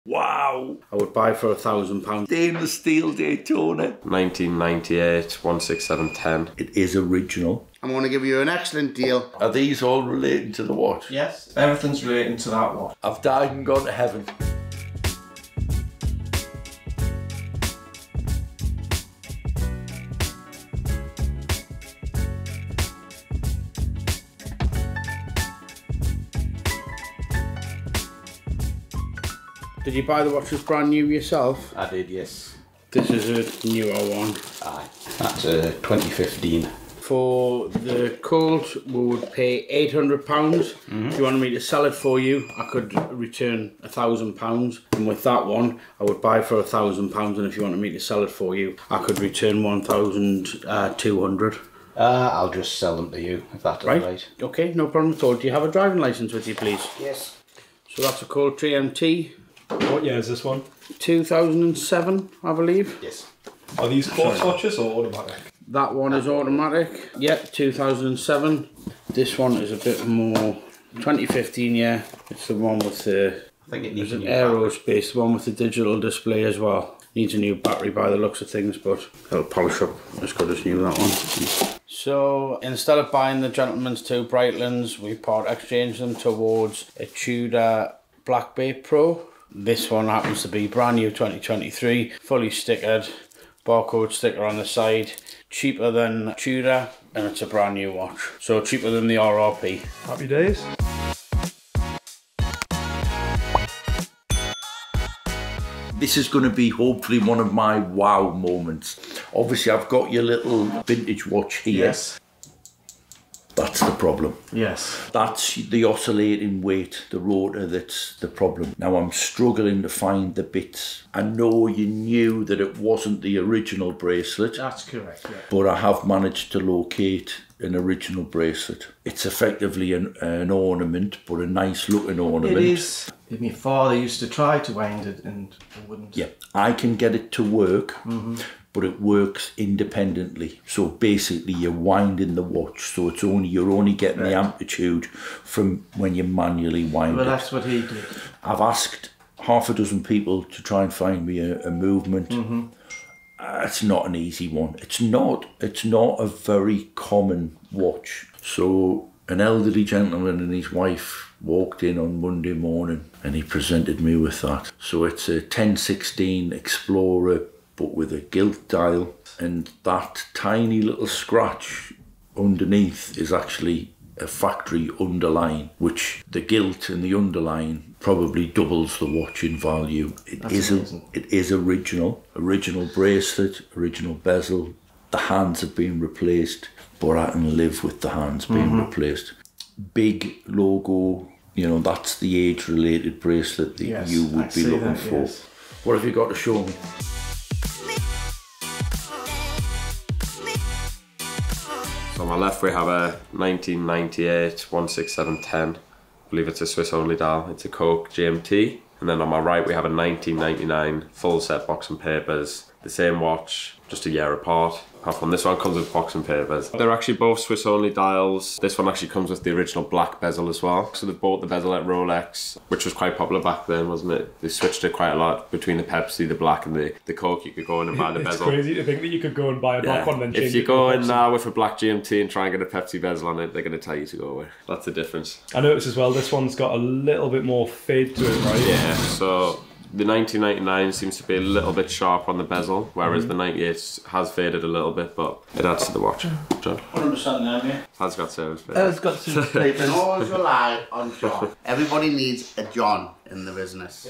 Wow! I would buy for £1,000. Stainless steel Daytona. 1998, 16710. It is original. I'm going to give you an excellent deal. Are these all relating to the watch? Yes, everything's relating to that watch. I've died and gone to heaven. Did you buy the watch as brand new yourself? I did, yes. This is a newer one. Aye, that's 2015. For the Colt, we would pay £800. If you wanted me to sell it for you, I could return £1,000. And with that one, I would buy for £1,000. And if you wanted me to sell it for you, I could return 1,200. I'll just sell them to you, if that's right. Okay, no problem at all. Do you have a driving licence with you, please? Yes. So that's a Colt GMT. What year is this one? 2007, I believe. Yes. Are these quartz watches or automatic? That one is automatic. Yeah, 2007. This one is a bit more 2015. Yeah, it's the one with the. I think it needs an aerospace. The one with the digital display as well. Needs a new battery by the looks of things, but it'll polish up as good as new, that one. So instead of buying the gentleman's two Breitlings, we part exchange them towards a Tudor Black Bay Pro. This one happens to be brand new 2023, fully stickered, barcode sticker on the side, cheaper than Tudor, and it's a brand new watch. So cheaper than the RRP. Happy days. This is going to be hopefully one of my wow moments. Obviously I've got your little vintage watch here. Yes. That's the problem. Yes. That's the oscillating weight, the rotor, that's the problem. Now I'm struggling to find the bits. I know you knew that it wasn't the original bracelet. That's correct, yeah. But I have managed to locate an original bracelet. It's effectively an ornament, but a nice looking ornament. It is. My father used to try to wind it and wouldn't. Yeah, I can get it to work. But it works independently. So basically you're winding the watch, so it's you're only getting the amplitude from when you manually wind it. Well, that's what he did. I've asked half a dozen people to try and find me a movement. It's not an easy one. It's not a very common watch. So an elderly gentleman and his wife walked in on Monday morning and he presented me with that. So it's a 1016 Explorer, but with a gilt dial, and that tiny little scratch underneath is actually a factory underline, which the gilt and the underline probably doubles the watch in value. It is original bracelet, original bezel. The hands have been replaced, but I can live with the hands being replaced. Big logo, you know, that's the age-related bracelet that you would be looking for. Yes. What have you got to show me? On my left we have a 1998 16710. I believe it's a Swiss only dial. It's a Coke GMT. And then on my right we have a 1999 full set box and papers. The same watch, just a year apart. Apart from this one comes with box and papers. They're actually both Swiss only dials. This one actually comes with the original black bezel as well. So they bought the bezel at Rolex, which was quite popular back then, wasn't it? They switched it quite a lot between the Pepsi, the black and the Coke. You could go in and buy the bezel. It's crazy to think that you could go and buy a black one and then change it. If you go in now with a black GMT and try and get a Pepsi bezel on it, they're going to tell you to go away. That's the difference. I noticed as well, this one's got a little bit more fade to it, right? Yeah, so the 1999 seems to be a little bit sharp on the bezel, whereas the 98 has faded a little bit, but it adds to the watch. John? 100% now, yeah. Has got service papers. It's got service papers. Always rely on John. Everybody needs a John in the business.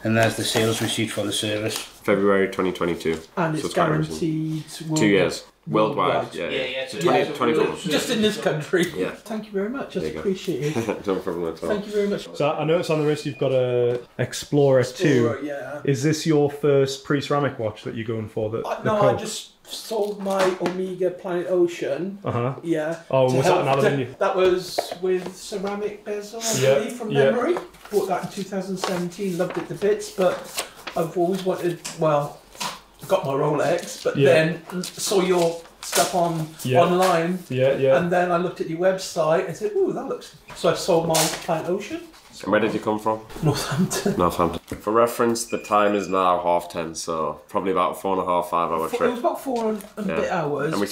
And there's the sales receipt for the service. February 2022. And it's guaranteed 2 years. Worldwide. Yeah. 24. Just in this country. Yeah. Thank you very much. That's appreciated. No problem at all. Thank you very much. So I noticed on the wrist you've got a Explorer 2. Yeah. Is this your first pre-ceramic watch that you're going for? No, I just sold my Omega Planet Ocean. Yeah. Oh, was that an aluminium? That was with ceramic bezel, I believe, from memory. Bought that in 2017. Loved it to bits, but I've always wanted. Well, got my Rolex, but then saw your stuff online. And then I looked at your website and said, "Ooh, that looks." So I sold my Planet Ocean. And where did you come from? Northampton. Northampton. For reference, the time is now 10:30, so probably about a 4.5, 5 hour It trip. was about 4 and a bit hours. And we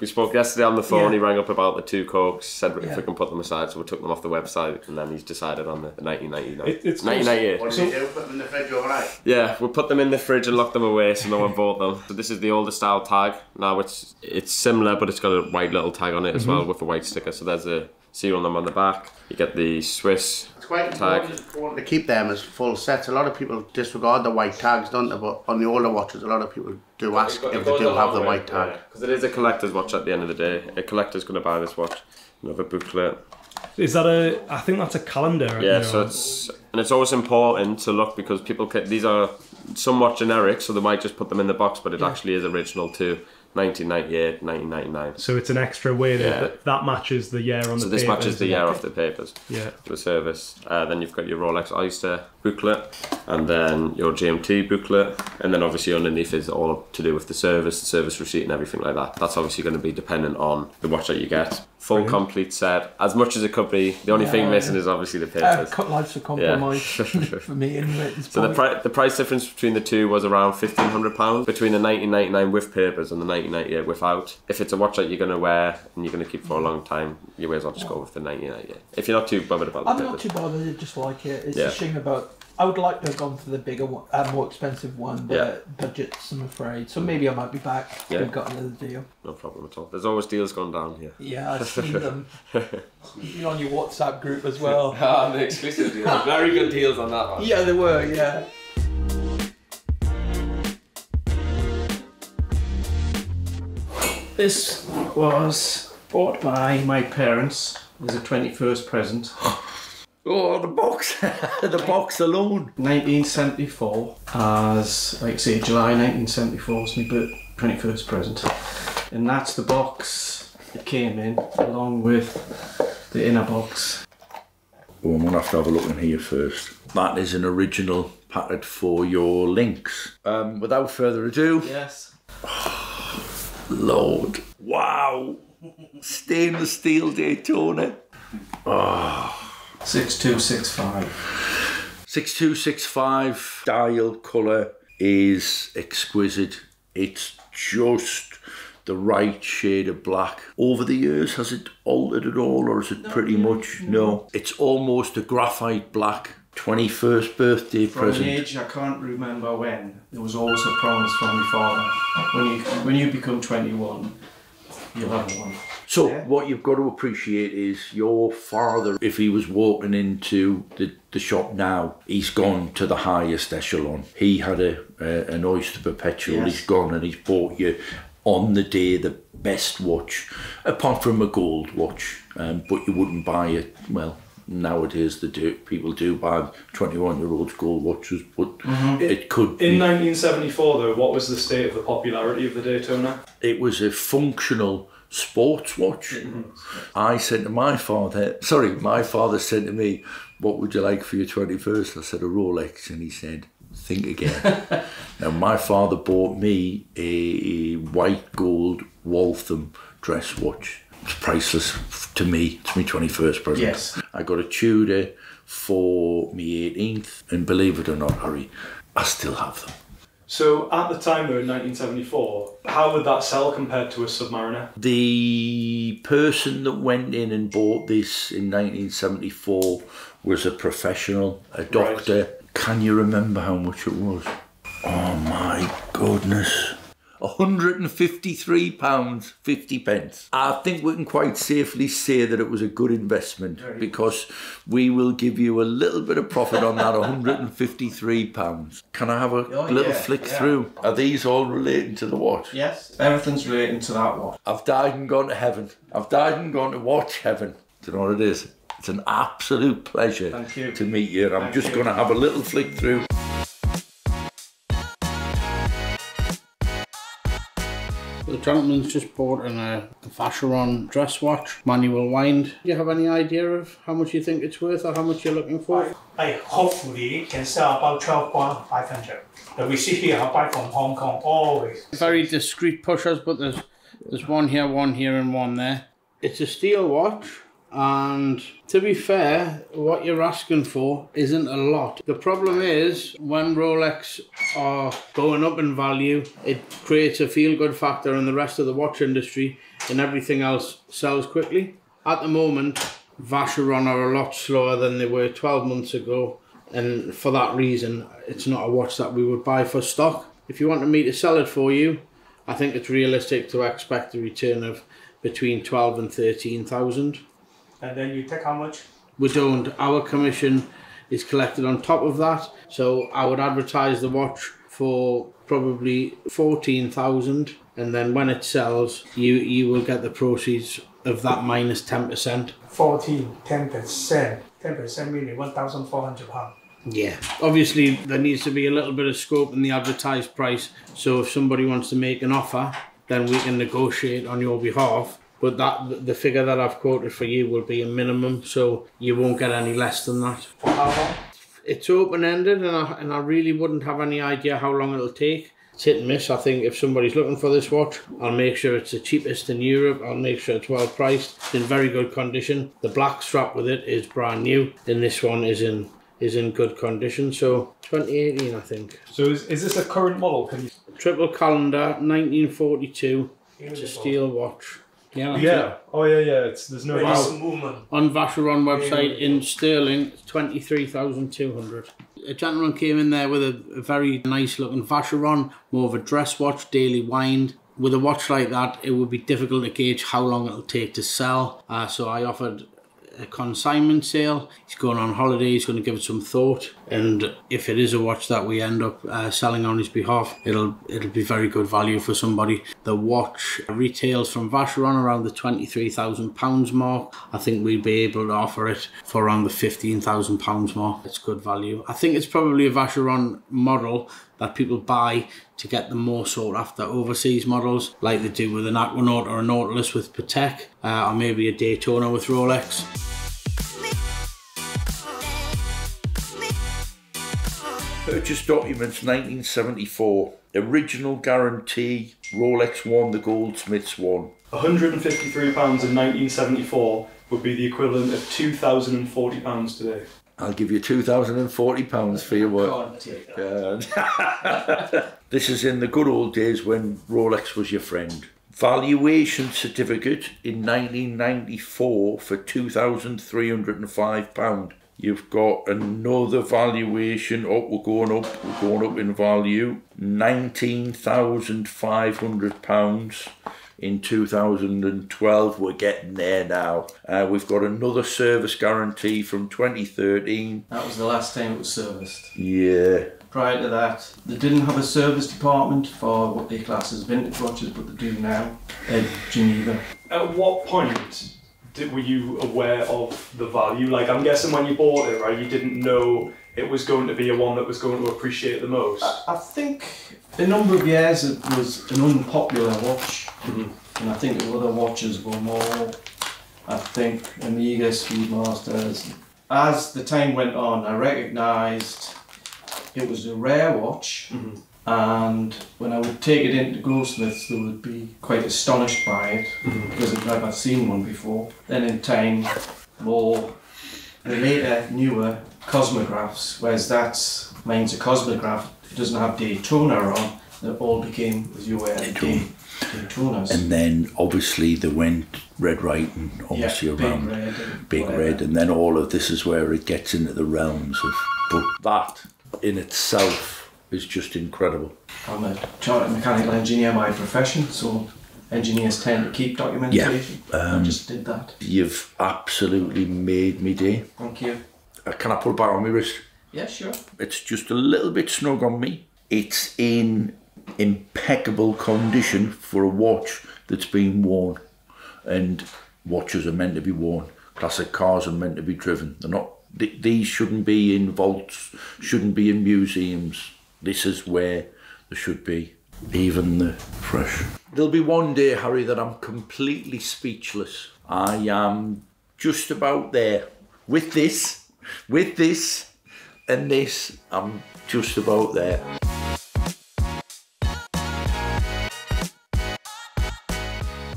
spoke yesterday on the phone. Yeah. He rang up about the 2 Cokes, said if Yeah. we can put them aside, so we took them off the website, and then he's decided on the 1999. It's 1998. What did you do? Put them in the fridge overnight? Yeah, we put them in the fridge and locked them away so no one bought them. So this is the older style tag. Now it's similar, but it's got a white little tag on it as well with a white sticker. So there's a serial number on the back. You get the Swiss It's quite tag. important to keep them as full sets. A lot of people disregard the white tags, don't they? But on the older watches, a lot of people do ask if they do have the white tag. Because it is a collector's watch at the end of the day. A collector's going to buy this watch. Another booklet. Is that I think that's a calendar. Yeah, so it's always important to look because people these are somewhat generic, so they might just put them in the box, but it actually is original to 1998, 1999. So it's an extra way that matches the year on the papers. So this matches the year off the papers. Yeah. The service. Then you've got your Rolex Oyster booklet, and then your GMT booklet, and then obviously underneath is all to do with the service receipt and everything like that. That's obviously going to be dependent on the watch that you get. Full complete set, as much as it could be. The only thing missing is obviously the papers. Cut life's a compromise for me anyway. At this So point. the price difference between the two was around £1,500 between the 1999 with papers and the 1998 without. If it's a watch that you're going to wear and you're going to keep for a long time, you may as well just go with the 1998. If you're not too bothered about the I'm papers. not too bothered, I just like it. It's Yeah. a shame about. I would like to have gone for the bigger one, more expensive one, but budgets, I'm afraid. So maybe I might be back if Yeah. we've got another deal. No problem at all. There's always deals going down here. Yeah, I've seen them. You're on your WhatsApp group as well. The exclusive deals. Very good deals on that one. Yeah, there were, yeah. This was bought by my parents as a 21st present. Oh, the box. The box alone. 1974, as, like I say, July 1974 was my 21st present. And that's the box it came in, along with the inner box. Oh, I'm going to have a look in here first. That is an original pattern for your links. Without further ado, Yes. Lord. Wow. Stainless steel Daytona. 6265. 6265 dial colour is exquisite. It's just the right shade of black. Over the years, has it altered at all, or is it pretty much? No. It's almost a graphite black 21st birthday From present. an age I can't remember when, there was always a promise from my father. When you become 21, you'll have one. So what you've got to appreciate is your father, if he was walking into the shop now, he's gone to the highest echelon. He had an Oyster Perpetual, Yes. he's gone and he's bought you on the day the best watch, apart from a gold watch, but you wouldn't buy it, well, nowadays people do buy 21-year-olds gold watches, but it could be. In 1974 though, what was the state of the popularity of the Daytona? It was a functional sports watch. I said to my father said to me, what would you like for your 21st? I said a Rolex, and he said, think again. Now my father bought me a white gold Waltham dress watch. It's priceless to me. It's my 21st present. Yes. I got a Tudor for me 18th, and believe it or not, Harry, I still have them. So at the time though, in 1974, how would that sell compared to a Submariner? The person that went in and bought this in 1974 was a professional, a doctor. Right. Can you remember how much it was? Oh my goodness. £153.50. I think we can quite safely say that it was a good investment because we will give you a little bit of profit on that £153. Can I have a little flick through? Are these all relating to the watch? Yes, everything's relating to that watch. I've died and gone to heaven. I've died and gone to watch heaven. Do you know what it is? It's an absolute pleasure to meet you. I'm just going to have a little flick through. The gentleman's just bought a Vacheron dress watch, manual wind. Do you have any idea of how much you think it's worth or how much you're looking for? I hopefully can sell about 12,500. The receipt here I buy from Hong Kong always. Very discreet pushers, but there's one here, and one there. It's a steel watch, And to be fair, what you're asking for isn't a lot. The problem is, when Rolex are going up in value, it creates a feel-good factor in the rest of the watch industry, and everything else sells quickly. At the moment, Vacheron are a lot slower than they were 12 months ago, and for that reason, it's not a watch that we would buy for stock. If you wanted me to sell it for you, I think it's realistic to expect a return of between 12 and 13,000. And then you take how much? We don't. Our commission is collected on top of that, so I would advertise the watch for probably 14,000, and then when it sells, you will get the proceeds of that minus 10%. 10%. 10% meaning £1,400. Yeah, obviously there needs to be a little bit of scope in the advertised price, so if somebody wants to make an offer, then we can negotiate on your behalf. But the figure that I've quoted for you will be a minimum, so you won't get any less than that. For how long? It's open-ended, and I really wouldn't have any idea how long it'll take. It's hit and miss. I think if somebody's looking for this watch, I'll make sure it's the cheapest in Europe. I'll make sure it's well priced. It's in very good condition. The black strap with it is brand new, and this one is in good condition. So 2018, I think. So is this a current model? Can you... Triple calendar, 1942. It's a steel watch. Yeah. Yeah. Oh yeah. There's no movement. On Vacheron website in sterling, it's 23,200. A gentleman came in there with a very nice looking Vacheron, more of a dress watch, daily wind. With a watch like that, it would be difficult to gauge how long it'll take to sell. So I offered a consignment sale. He's going on holiday, he's going to give it some thought, and if it is a watch that we end up selling on his behalf, it'll be very good value for somebody. The watch retails from Vacheron around the £23,000 mark. I think we'd be able to offer it for around the £15,000 mark. It's good value. I think it's probably a Vacheron model that people buy to get the more sought after overseas models, like they do with an Aquanaut or a Nautilus with Patek, or maybe a Daytona with Rolex. Purchase documents 1974. Original guarantee. Rolex won, the Goldsmiths won. £153 in 1974 would be the equivalent of £2,040 today. I'll give you £2,040 for your work. This is in the good old days when Rolex was your friend. Valuation certificate in 1994 for £2,305. You've got another valuation up, we're going up in value, £19,500 in 2012, we're getting there now. We've got another service guarantee from 2013. That was the last time it was serviced. Yeah. Prior to that, they didn't have a service department for what they class as vintage watches, but they do now in Geneva. At what point were you aware of the value? Like, I'm guessing when you bought it, right, you didn't know it was going to be a one that was going to appreciate the most. I think a number of years it was an unpopular watch, and I think the other watches were more, I think, Omega Speedmasters. As the time went on, I recognised it was a rare watch, and when I would take it into Goldsmiths, they would be quite astonished by it because they'd never seen one before. Then in time, more the later, newer Cosmographs, whereas mine's a Cosmograph, it doesn't have Daytona on, they all became, as you were, Daytonas. And then obviously they went red, right, and obviously around big red, and then all of this is where it gets into the realms of, but that in itself is just incredible. I'm a chartered mechanical engineer by profession, so engineers tend to keep documentation. I just did that. You've absolutely made me day. Thank you. Can I put it back on my wrist? Yeah, sure. It's just a little bit snug on me. It's in impeccable condition for a watch that's been worn, and watches are meant to be worn. Classic cars are meant to be driven. They're not. These shouldn't be in vaults, shouldn't be in museums. This is where they should be, even the fresh. There'll be one day, Harry, that I'm completely speechless. I am just about there. With this and this, I'm just about there.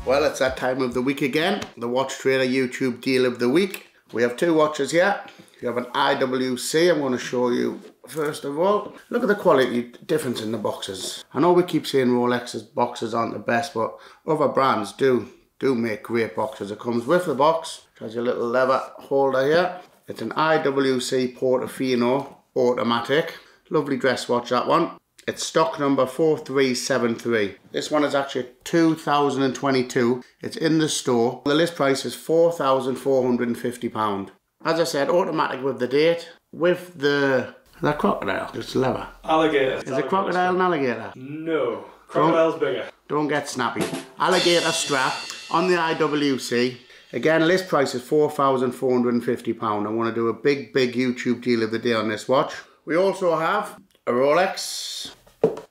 Well, it's that time of the week again. The Watchtrader YouTube deal of the week. We have two watches here. You have an IWC. I'm going to show you first of all. Look at the quality difference in the boxes. I know we keep saying Rolex's boxes aren't the best, but other brands do make great boxes. It comes with the box. It has your little leather holder here. It's an IWC Portofino Automatic. Lovely dress watch, that one. It's stock number 4373. This one is actually 2022. It's in the store. The list price is £4,450. As I said, automatic with the date, with the... Is that crocodile? It's leather. Alligator. Is it crocodile and alligator? No. Crocodile's bigger. Don't get snappy. Alligator strap on the IWC. Again, list price is £4,450. I want to do a big YouTube deal of the day on this watch. We also have a Rolex.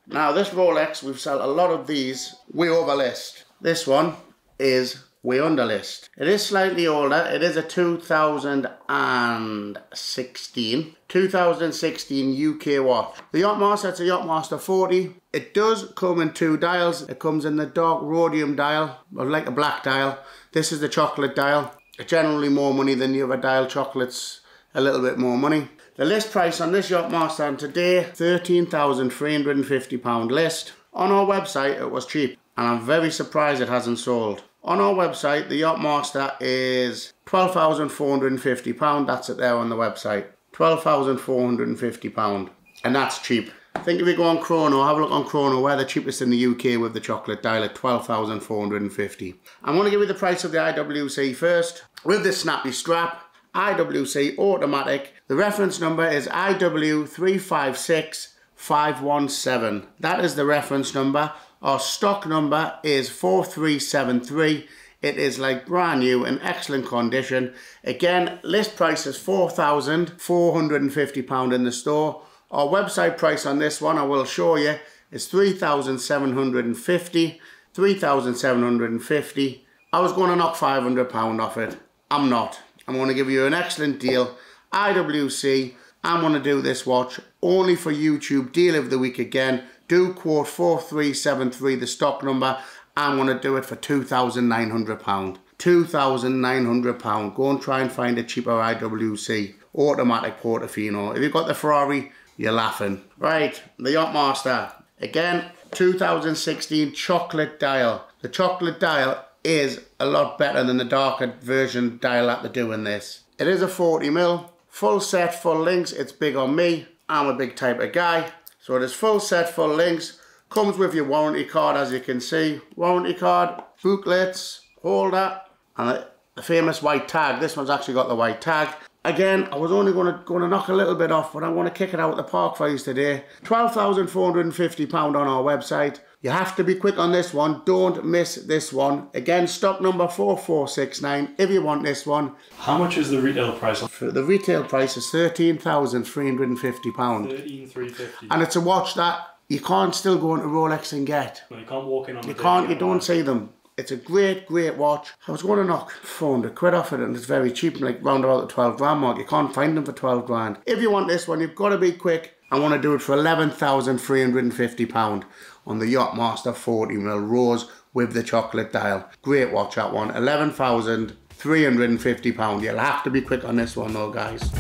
Now this Rolex, we've sold a lot of these way over list. This one is way under list. It is slightly older. It is a 2016 UK watch. The Yacht-Master, it's a Yacht-Master 40. It does come in two dials. It comes in the dark rhodium dial, or like a black dial. This is the chocolate dial. It's generally more money than the other dial. Chocolate's a little bit more money. The list price on this Yacht-Master on today, £13,350 list. On our website, it was cheap, and I'm very surprised it hasn't sold. On our website, the Yacht-Master is £12,450. That's it there on the website. £12,450, and that's cheap. I think if you go on Chrono, have a look on Chrono, we're the cheapest in the UK with the chocolate dial at £12,450. I'm going to give you the price of the IWC first. With this snappy strap, IWC Automatic. The reference number is IW356517. That is the reference number. Our stock number is 4373. It is like brand new, in excellent condition. Again, list price is £4,450 in the store. Our website price on this one, I will show you, is £3,750. £3,750. I was going to knock £500 off it. I'm not. I'm going to give you an excellent deal. IWC, I'm going to do this watch only for YouTube deal of the week again. Do quote 4373, the stock number. I'm going to do it for £2,900. £2,900. Go and try and find a cheaper IWC automatic Portofino. If you've got the Ferrari, you're laughing. Right, the Yacht-Master. Again, 2016 chocolate dial. The chocolate dial is a lot better than the darker version dial that they're doing this. It is a 40mm, full set, full links. It's big on me. I'm a big type of guy. So it is full set, full links. Comes with your warranty card, as you can see. Warranty card, booklets, holder, and the famous white tag. This one's actually got the white tag. Again, I was only going to knock a little bit off, but I want to kick it out of the park for you today. £12,450 on our website. You have to be quick on this one. Don't miss this one. Again, stock number 4469 if you want this one. How much is the retail price? The retail price is £13,350. £13,350. And it's a watch that you can't still go into Rolex and get. No, you can't walk in on You can't, you don't see them. It's a great watch. I was going to knock 400 quid off it, and it's very cheap, like round about the 12 grand mark. You can't find them for 12 grand. If you want this one, you've got to be quick. I want to do it for £11,350 on the Yacht-Master 40mm Rose with the chocolate dial. Great watch, that one. £11,350. You'll have to be quick on this one though, guys.